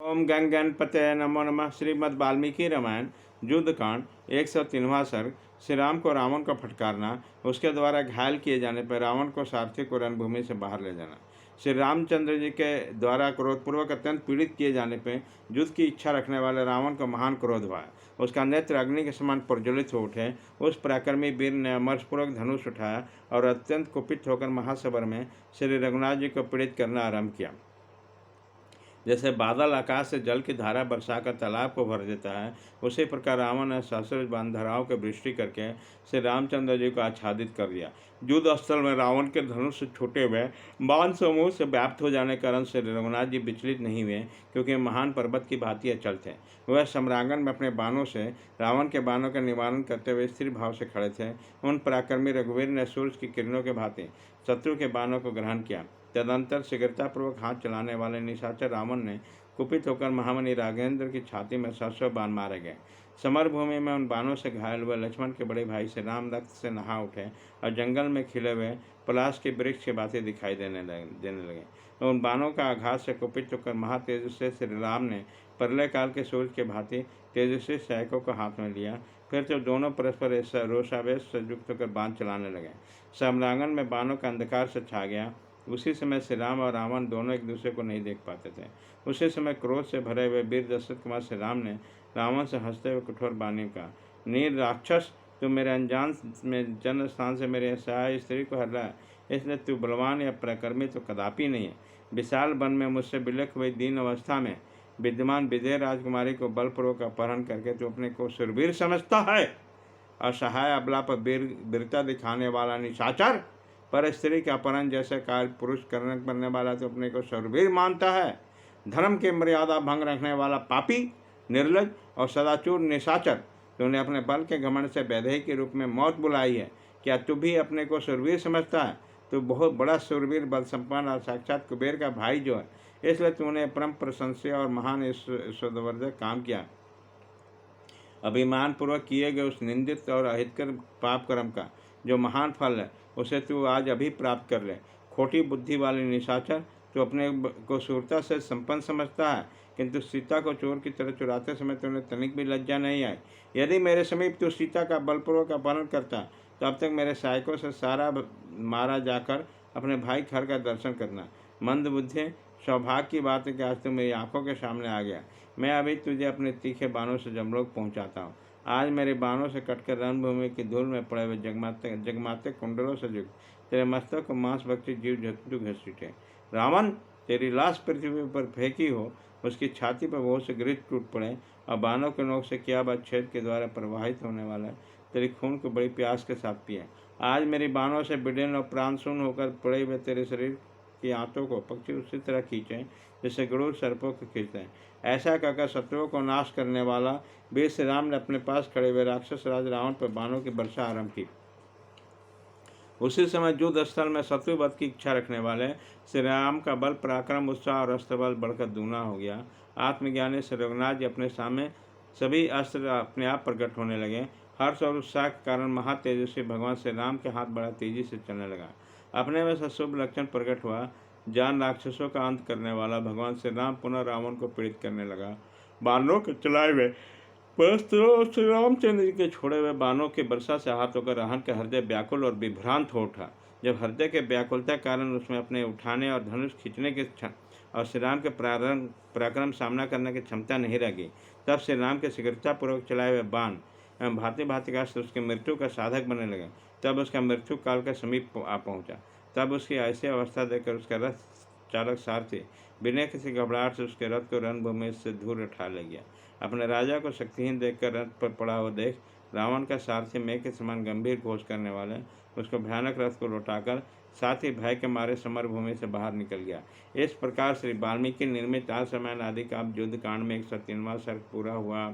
ओम गण गणपते नमो नमः। श्रीमद् वाल्मीकि रामायण युद्धकांड 103वां सर्ग। श्री राम को रावण का फटकारना, उसके द्वारा घायल किए जाने पर रावण को सारथी को रणभूमि से बाहर ले जाना। श्री रामचंद्र जी के द्वारा क्रोधपूर्वक अत्यंत पीड़ित किए जाने पर युद्ध की इच्छा रखने वाले रावण को महान क्रोध हुआ। उसका नेत्र अग्नि के समान प्रज्वलित हो उठे। उस पराक्रमी वीर ने अमरपूर्वक धनुष उठाया और अत्यंत कुपित होकर महासबर में श्री रघुनाथ जी को पीड़ित करना आरंभ किया। जैसे बादल आकाश से जल की धारा बरसाकर तालाब को भर देता है, उसी प्रकार रावण ने सहस्र बांधराओं की वृष्टि करके श्री रामचंद्र जी को आच्छादित कर दिया। युद्ध स्थल में रावण के धनुष से छूटे हुए बाण समूह से व्याप्त हो जाने के कारण श्री रघुनाथ जी विचलित नहीं हुए, क्योंकि महान पर्वत की भांति अचल थे। वह सम्रांगण में अपने बाणों से रावण के बाणों का निवारण करते हुए स्थिर भाव से खड़े थे। उन पराक्रमी रघुवीर ने सूर्य की किरणों के भांति शत्रु के बाणों को ग्रहण किया। तदंतर शीघ्रतापूर्वक हाथ चलाने वाले निशाचर रावण ने कुपित होकर महामणि राघवेंद्र की छाती में 700 बाण मारे गए। समरभूमि में उन बाणों से घायल हुए लक्ष्मण के बड़े भाई से राम रक्त से नहा उठे और जंगल में खिले हुए पलाश के वृक्ष की बातें दिखाई देने लगे। उन बाणों का आघात से कुपित होकर महातेजस्वी श्री राम ने प्रलय काल के सूर्य के भांति तेजस्वी सैकों को हाथ में लिया। फिर तो दोनों परस्पर रोषावेश से युक्त होकर बाण चलाने लगे। सम्रांगण में बाणों का अंधकार से छा गया। उसी समय श्री राम और रावण दोनों एक दूसरे को नहीं देख पाते थे। उसी समय क्रोध से भरे हुए वीर दशरथ कुमार श्री राम ने रावण से हंसते हुए कठोर वाणी कहा, नीर राक्षस, तू मेरे अनजान में जन्म स्थान से मेरे सहाय स्त्री को हर रहा है, इसलिए तू बलवान या प्रकर्मी तो कदापि नहीं है। विशाल वन में मुझसे विलख हुई दीन अवस्था में विद्यमान विजय राजकुमारी को बलपूर्वक अपहरण करके तू अपने को सुरवीर समझता है। असहाय अबला पर वीरता दिखाने वाला निशाचर, पर स्त्री के अपहरण जैसे कार्य पुरुष करने वाला तो अपने को शूरवीर मानता है। धर्म की मर्यादा भंग रखने वाला पापी, निर्लज और सदाचूर निशाचर, तूने अपने बल के घमंड से वैदेही के रूप में मौत बुलाई है। क्या तू भी अपने को शूरवीर समझता है? तू बहुत बड़ा शूरवीर, बल संपन्न और साक्षात कुबेर का भाई जो है, इसलिए तूने परम प्रशंसीय और महान ईश्वरवर्धक काम किया। अभिमान पूर्वक किए गए उस निंदित और अहितकर पाप कर्म का जो महान फल है, उसे तू आज अभी प्राप्त कर ले। खोटी बुद्धि वाले निशाचर, तू अपने को शूरता से संपन्न समझता है, किंतु सीता को चोर की तरह चुराते समय तुमने तनिक भी लज्जा नहीं आई। यदि मेरे समीप तू सीता का बलपूर्वक अपहरण करता तो अब तक मेरे सहायकों से सारा मारा जाकर अपने भाई खर का दर्शन करना। मंद बुद्धि, सौभाग्य की बात है कि आज तू मेरी आंखों के सामने आ गया। मैं अभी तुझे अपने तीखे बाणों से जमलोक पहुंचाता हूँ। आज मेरे बाणों से कटकर रणभूमि की धूल में पड़े हुए जगमाते कुंडलों से युक्त तेरे मस्तक को मांस भक्षी जीव जंतु घसीटे। रावण, तेरी लाश पृथ्वी पर फेंकी हो, उसकी छाती पर बहुत से गृह टूट पड़े और बाणों के नोक से किया बात छेद के द्वारा प्रवाहित होने वाला तेरी खून को बड़ी प्यास के साथ पिए। आज मेरी बाणों से विदीर्ण और प्राण शून्य होकर पड़े हुए तेरे शरीर की आंतों को पक्षी उसी तरह खींचें जैसे गरुड़ सर्पों को खींचते हैं। ऐसा कहकर शत्रुओं को नाश करने वाला वीर श्री राम ने अपने पास खड़े हुए राक्षस राज रावण पर बाणों की वर्षा आरंभ की। उसी समय युद्ध स्थल में शत्रुवध की इच्छा रखने वाले श्री राम का बल, पराक्रम, उत्साह और अस्त्र बल बढ़कर दूना हो गया। आत्मज्ञानी श्री रघुनाथ जी अपने सामने सभी अस्त्र अपने आप प्रकट होने लगे। हर्ष और उत्साह के कारण महातेजस्वी भगवान श्री राम के हाथ बड़ा तेजी से चलने लगा। अपने में से शुभ लक्षण प्रकट हुआ। जान राक्षसों का अंत करने वाला भगवान श्री राम पुनः रावण को पीड़ित करने लगा। बाणों के चलाए हुए परस्त्रों श्री रामचंद्र जी के छोड़े हुए बाणों की वर्षा से हाथ होकर रावण का हृदय व्याकुल और विभ्रांत हो उठा। जब हृदय के व्याकुलता के कारण उसमें अपने उठाने और धनुष खींचने के और श्री राम के पराक्रम सामना करने की क्षमता नहीं रही, तब श्री राम के शीघ्रतापूर्वक चलाए हुए बाण एवं भांति भांति का उसकी मृत्यु का साधक बनने लगे। तब उसका मृत्यु काल के समीप आ पहुंचा। तब उसकी ऐसी अवस्था देखकर उसका रथ चालक सारथी बिना किसी घबराहट से उसके रथ को रणभूमि से दूर उठा ले गया। अपने राजा को शक्तिहीन देखकर रथ पर पड़ा हुआ देख रावण का सारथी मेघ के समान गंभीर घोष करने वाले उसको भयानक रथ को लौटाकर साथ ही भय के मारे समरभूमि से बाहर निकल गया। इस प्रकार श्री वाल्मीकि निर्मित आसमान आदि का युद्ध कांड में 103वां सर्ग पूरा हुआ।